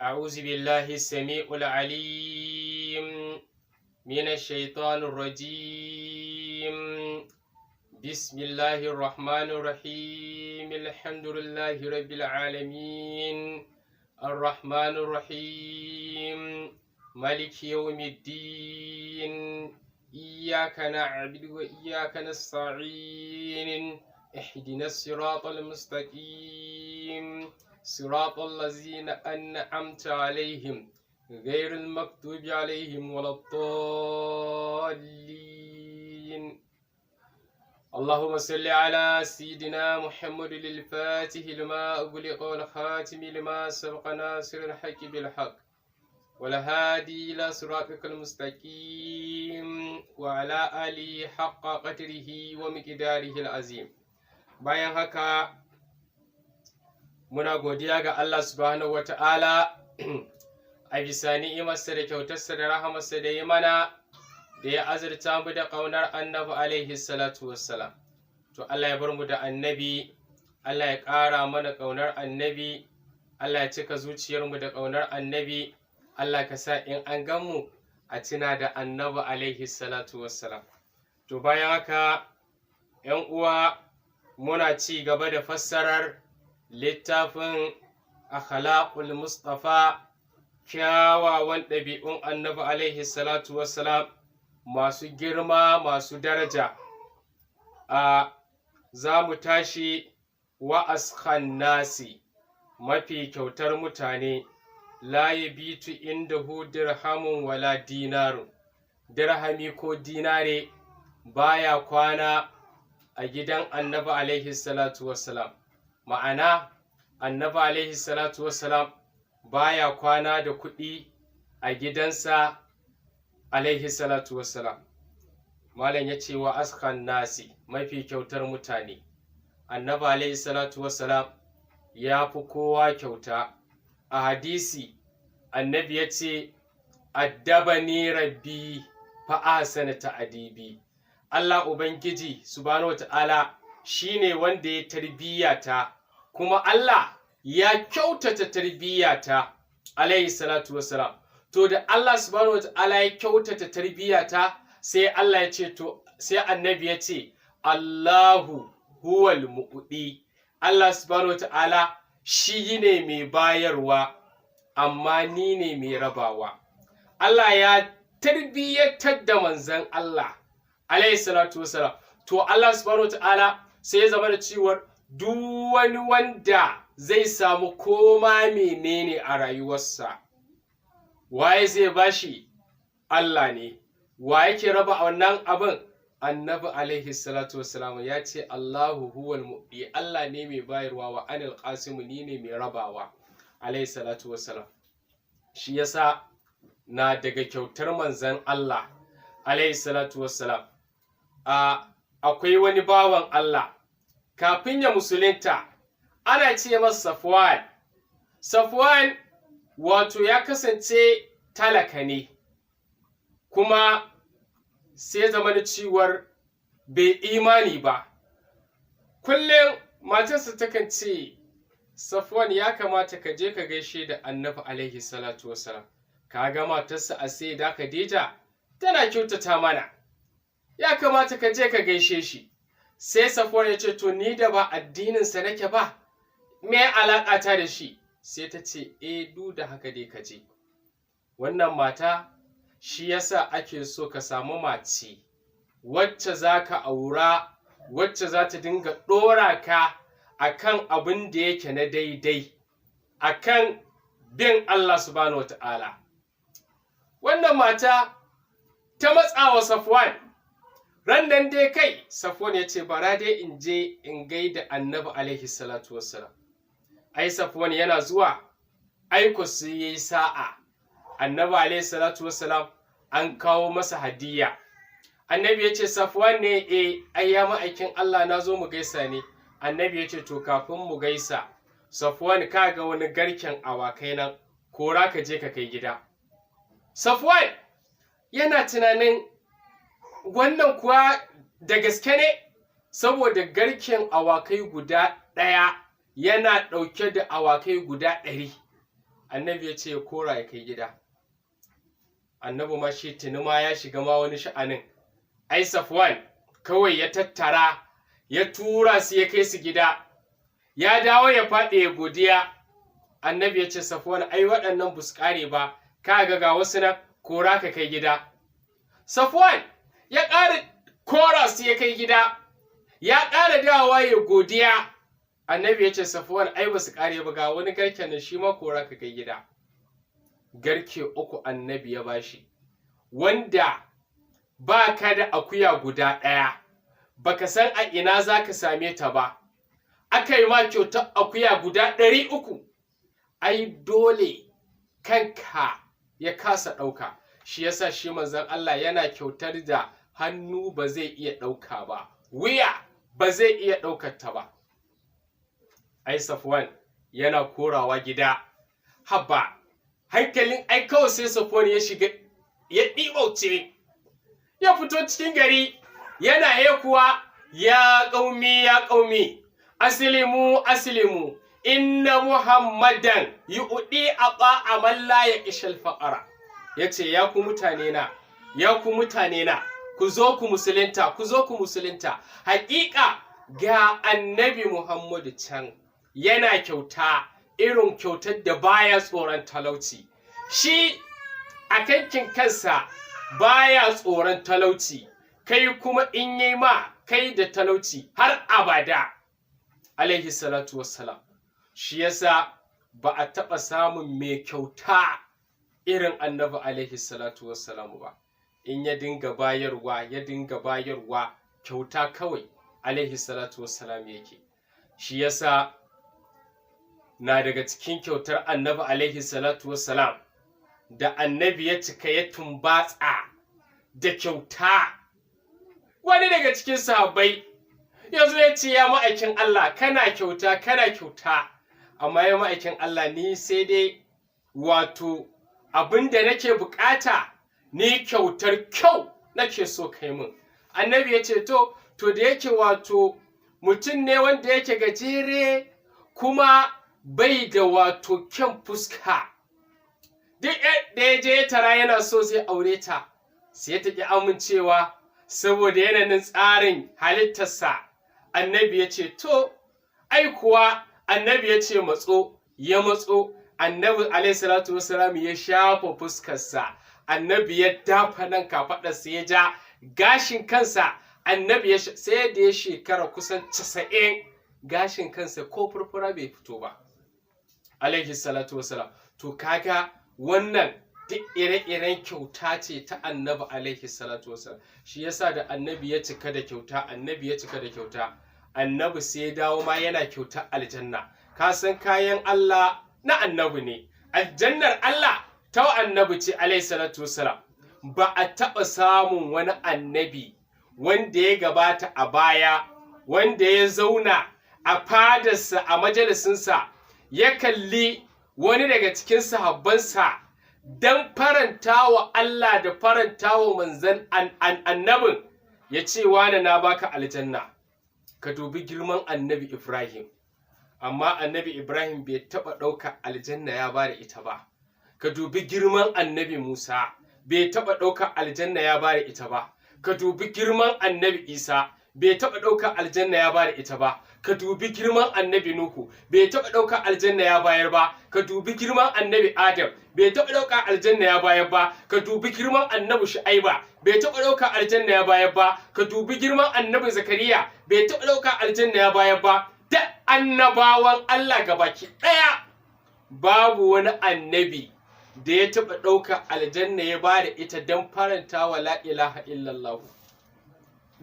أعوذ بالله السميع العليم من الشيطان الرجيم. بسم الله الرحمن الرحيم. الحمد لله رب العالمين الرحمن الرحيم مالك يوم الدين. إياك نعبد وإياك نستعين. اهدنا الصراط المستقيم صراط الذين أنعمت عليهم غير المغضوب عليهم ولا الضالين. اللهم صل على سيدنا محمد الفاتح لما أغلق والخاتم لما سبق ناصر الحق بالحق والهادي إلى صراطك المستقيم وعلى آله حق قدره ومقداره العظيم. bayan haka muna godiya ga Allah subhanahu wata'ala a bisa ni'imarsa da kyautarsa da rahamarsa da ya mana da ya azurta mu da ƙaunar annabi alaihi salatu wassalam. To Allah ya bar mu da annabi, Allah ya ƙara mana ƙaunar annabi, Allah ya cika zuciyarmu da ƙaunar annabi, Allah ka sa in an gan mu a tuna da annabi alaihi salatu wassalam. To bayan haka ‘yan uwa muna ci gaba da fassarar littafin akhlaqul mustafa, kyawawan ɗabi'un annabi alaihi salatu wassalam masu girma masu daraja. Za mu tashi wa askhan nasi, mafi kyautar mutane, la yabitu indahu dirhamun wala dinarun, dirhami ko dinare baya kwana a gidan annabi alaihi salatu wassalam. Ma'ana annabi alaihi salatu wassalam baya kwana da kuɗi a gidansa alaihi salatu wassalam. Malam ya ce wa askhan nasi, mafi kyautar mutane, annabi alaihi salatu wassalam ya fi kowa kyauta. A hadisi annabi ya ce addabani rabbi fa ahsana ta'dibi. Allah Ubangiji subhanahu wata'ala shine wanda ya tarbiyyata, kuma Allah ya kyautata tarbiyyata alaihi salatu wassalam. To da Allah subhanahu wata'ala ya kyautata tarbiyyata, sai Allah ya ce sai annabi ya ce Allahu huwal mu'di. Allah subhanahu wata'ala shi ne mai bayarwa, amma ni ne mai rabawa. Allah ya tarbiyyatar da manzon Allah alaihi salatu wassalam. To Allah subhanahu wata'ala sai ya zama da cewar duk wani wanda zai samu koma menene a rayuwarsa, waye zai bashi? Allah ne. Wa yake raba wannan abin? Annabi alaihi salatu wassalam ya ce Allahu huwal mu'ti. Allah ne mai bayarwa wa anil qasim, ni ne mai rabawa alaihi salatu wassalam. Shi yasa na daga kyautar manzon Allah alaihi salatu wassalam, akwai wani bawan Allah kafin ya musulunta ana ce masa Safwan. Safwan wato ya kasance talaka ne, kuma sai zama da ciwar bai imani ba. Kullum matarsa takan ce, Safwan ya kamata ka je ka gaishe da annabi alaihi salatu wassalam. Ka ga matarsa a sai da Khadija tana kyautata mana, ya kamata ka je ka gaishe shi. Sai Safwan ya ce, to ni da ba addininsa nake ba, me alaƙata da shi? Sai ta ce, duk da haka dai ka je. Wannan mata shi yasa ake so ka samu mace wacce za ka aura, wacce za ta dinga ɗora ka akan abin da yake na daidai, akan bin Allah subhanahu wata'ala. Wannan mata ta matsawa Safwan. Ran nan dai kai Safwan ya ce bara dai in je in gaida annabi alaihi salatu wassalam. Ai Safwan yana zuwa, aiko sai yayi sa'a, annabi alaihi salatu wassalam an kawo masa hadiya. Annabi ya ce Safwan ne? Ai ya ma'aikin Allah, na zo mu gaisa ne. Annabi ya ce to kafin mu gaisa, Safwan ka ga wani garken awakai nan, kora ka je ka kai gida. Safwan yana tunanin wannan kuwa da gaske ne, saboda garken awakai guda ɗaya yana ɗauke da awakai guda 100. annabi ya ce ya kora ya kai gida. Annabi ma shi tuni ma ya shiga ma wani sha'anin. Ai Safwan kawai ya tattara ya tura su ya kai su gida, ya dawo ya faɗi ya godiya. Annabi ya ce Safwan ai waɗannan bus ƙare ba, ka ga wasu nan, kora ka kai gida. Safwan ya ƙara kora su ya kai gida, ya ƙara dawowa ya godiya. Annabi ya ce Safwan ai ba su ƙare ba, ga wani garken nan shi ma kora ka kai gida. Garke uku annabi ya bashi, wanda ba ka da akuya guda ɗaya, baka san a ina za ka same ta ba, aka yi ma kyautar akuya guda 300, ai dole kanka ya kasa ɗauka. Shi yasa shi manzon Allah yana kyautar da hannu ba zai iya ɗauka ba, wuya ba zai iya ɗaukar ta ba. Ai Safwan yana korawa gida, haba hankalin ai kawai sai Safwan ya shiga ya ɗibauce, ya fito cikin gari yana kuwa ya ƙaumi aslimu aslimu inna muhammadan yu'di aqa man la yaqishal faqara. Yace ya ku mutane na ku zo ku musulunta, haƙiƙa ga annabi Muhammadu can yana kyauta irin kyautar da baya tsoron talauci. Shi a kankin kansa baya tsoron talauci, kai kuma in yi ma kai da talauci har abada. Alaihi salatu wassalam. Shi yasa ba a taɓa samun mai kyauta irin annabi alaihi salatu wassalam ba. In ya dinga bayarwa kyauta kawai alaihi salatu wassalam yake. Shi yasa na daga cikin kyautar annabi alaihi salatu wassalam da annabi ya cika ya tumbatsa da kyauta. Wani daga cikin sahabbai ya zo ya ce ya ma'aikin Allah kana kyauta, amma ya ma'aikin Allah ni sai dai wato abinda nake bukata ni kyautar kyau nake so kai min. Annabi ya ce to da yake wato mutum ne wanda yake gajere kuma bai da wato kyan fuska, duk da ya je ya tara yana so zai aure ta, sai ta ki amincewa saboda yanayin tsarin halittarsa. Annabi ya ce to ai kuwa, annabi ya ce matso, ya matso. Annabi alaihi salatu wasalam ya shafa fuskarsa, annabi ya dafa nan kafaɗarsa, ya ja gashin kansa. Annabi ya sai da ya shekara kusan 90 gashin kansa ko furfura bai fito ba alaihi salatu wasalam. To kaga wannan duk ire-iren kyauta ce ta annabi alaihi salatu wasalam. Shi yasa da annabi ya cika da kyauta, annabi sai ya dawo ma yana kyautar aljanna. Ka san kayan Allah na annabi ne, aljannar Allah ta annabi ce alaihi salatu wasalam. Ba a taɓa samun wani annabi wanda ya gabata a baya, wanda ya zauna a fadarsa a majalisinsa ya kalli wani daga cikin sahabbansa don faranta wa Allah da faranta wa manzan annabin, ya ce wane na baka aljanna. Ka dubi girman annabi Ibrahim, amma annabi Ibrahim bai taɓa ɗauka aljanna ya ba da ita ba. Ka dubi girman annabi Musa, bai taɓa ɗauka aljanna ya ba da ita ba. Ka dubi girman annabi Isa, bai taɓa ɗauka aljanna ya ba da ita ba. Ka dubi girman annabi Nuhu, bai taɓa ɗauka aljanna ya bayar ba. Ka dubi girman annabi Adam, bai taɓa ɗauka aljanna ya bayar ba. Ka dubi girman annabi Shu'aiba, bai taɓa ɗauka aljanna ya bayar ba. Ka dubi girman annabi Zakariya, bai taɓa ɗauka aljanna ya bayar ba. Da annabawan Allah gabaki ɗaya babu wani annabi da ya taɓa ɗauka aljanna ya ba da ita don faranta wa la ilaha illallah,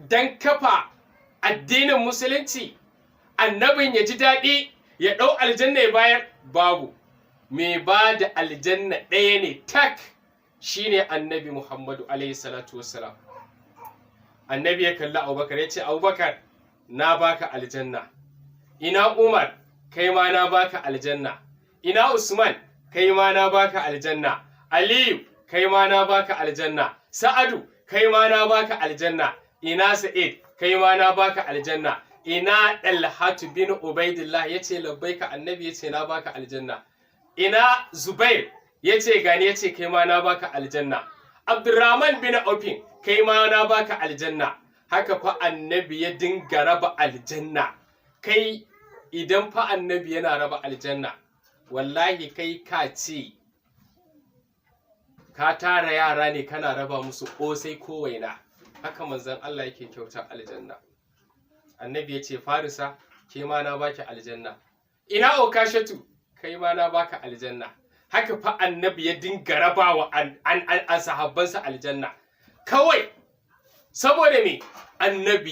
don kafa addinin musulunci. Annabin ya ji daɗi ya ɗau aljanna ya bayar, babu. Mai ba da aljanna ɗaya ne tak, shine annabi Muhammadu alaihi salatu wassalam. Annabi ya kalli Abubakar ya ce Abubakar na baka aljanna. Ina Umar, kai ma na baka aljanna. Ina Usman, kai ma na baka aljanna. Aliyu, kai ma na baka aljanna. Sa'adu, kai ma na baka aljanna. Ina Sa'id, kai ma na baka aljanna. Ina Dalhatu bin Ubaidillah, yace labbaika annabi, yace na baka aljanna. ina Zubair ya ce gani, ya ce kai ma na baka aljanna. Abdurrahman bin Aufin kai ma na baka aljanna. Haka fa annabi ya dinga raba aljanna. Kai idan fa annabi yana raba aljanna, wallahi kai ka ce ka tara yara ne kana raba musu ƙosai ko waina. Haka manzon Allah yake kyautar aljanna. Annabi ya ce Farisa ke ma na baki aljanna. Ina Okashatu kai ma na baka aljanna. Haka fa annabi ya dinga rabawa an sahabbansa aljanna. Kawai saboda me annabi